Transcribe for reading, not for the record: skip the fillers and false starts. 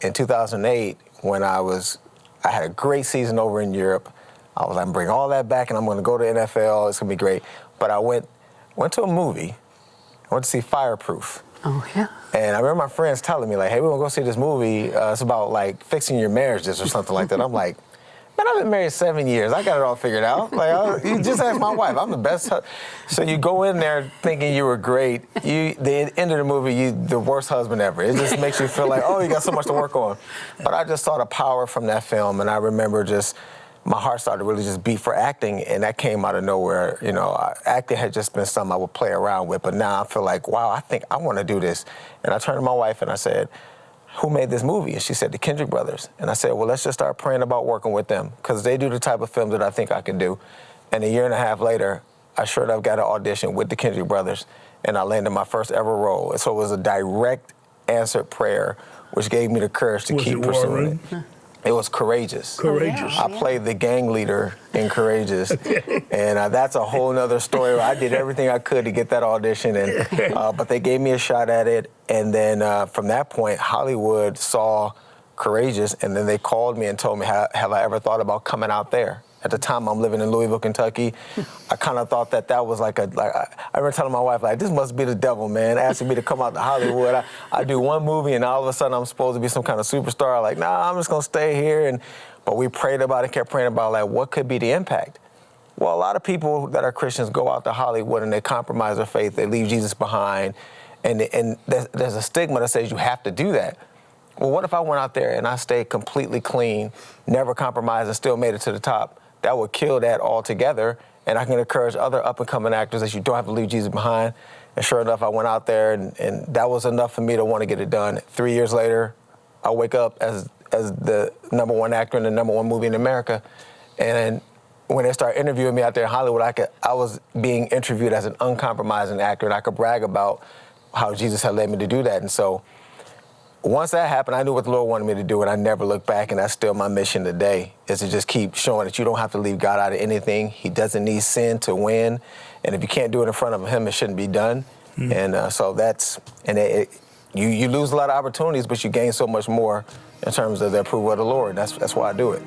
in 2008, when I had a great season over in Europe, I was like, I'm bringing all that back and I'm going to go to NFL. It's going to be great. But I went to a movie. I went to see Fireproof. Oh, yeah. And I remember my friends telling me, like, hey, we're going to go see this movie. It's about, like, fixing your marriages or something like that. I'm like, man, I've been married 7 years. I got it all figured out. Like, you just ask my wife. I'm the best. So you go in there thinking you were great. The end of the movie, you the worst husband ever. It just makes you feel like, oh, you got so much to work on. But I just saw the power from that film, and I remember just my heart started to really just beat for acting, and that came out of nowhere. You know, acting had just been something I would play around with, but now I feel like, wow, I think I want to do this. And I turned to my wife and I said, who made this movie? And she said, the Kendrick brothers. And I said, well, let's just start praying about working with them, because they do the type of films that I think I can do. And a year and a half later, I sure enough got an audition with the Kendrick brothers, and I landed my first ever role. So it was a direct answered prayer, which gave me the courage to keep pursuing it. It was Courageous. Courageous. I played the gang leader in Courageous, and that's a whole nother story. I did everything I could to get that audition, and but they gave me a shot at it. And then from that point, Hollywood saw Courageous, and then they called me and told me, have I ever thought about coming out there? At the time, I'm living in Louisville, Kentucky. I kind of thought that was I remember telling my wife, like, this must be the devil, man, asking me to come out to Hollywood. I do one movie, and all of a sudden I'm supposed to be some kind of superstar. Like, nah, I'm just gonna stay here. But we prayed about it, kept praying about, like, what could be the impact? Well, a lot of people that are Christians go out to Hollywood and they compromise their faith, they leave Jesus behind, and there's a stigma that says you have to do that. Well, what if I went out there and I stayed completely clean, never compromised, and still made it to the top? That would kill that altogether, and I can encourage other up-and-coming actors that you don't have to leave Jesus behind. And sure enough, I went out there, and that was enough for me to want to get it done. 3 years later, I wake up as the #1 actor in the #1 movie in America, and when they started interviewing me out there in Hollywood, I was being interviewed as an uncompromising actor, and I could brag about how Jesus had led me to do that. And so once that happened, I knew what the Lord wanted me to do, and I never looked back, and that's still my mission today, is to just keep showing that you don't have to leave God out of anything. He doesn't need sin to win, and if you can't do it in front of him, it shouldn't be done. And so you lose a lot of opportunities, but you gain so much more in terms of the approval of the Lord. That's why I do it.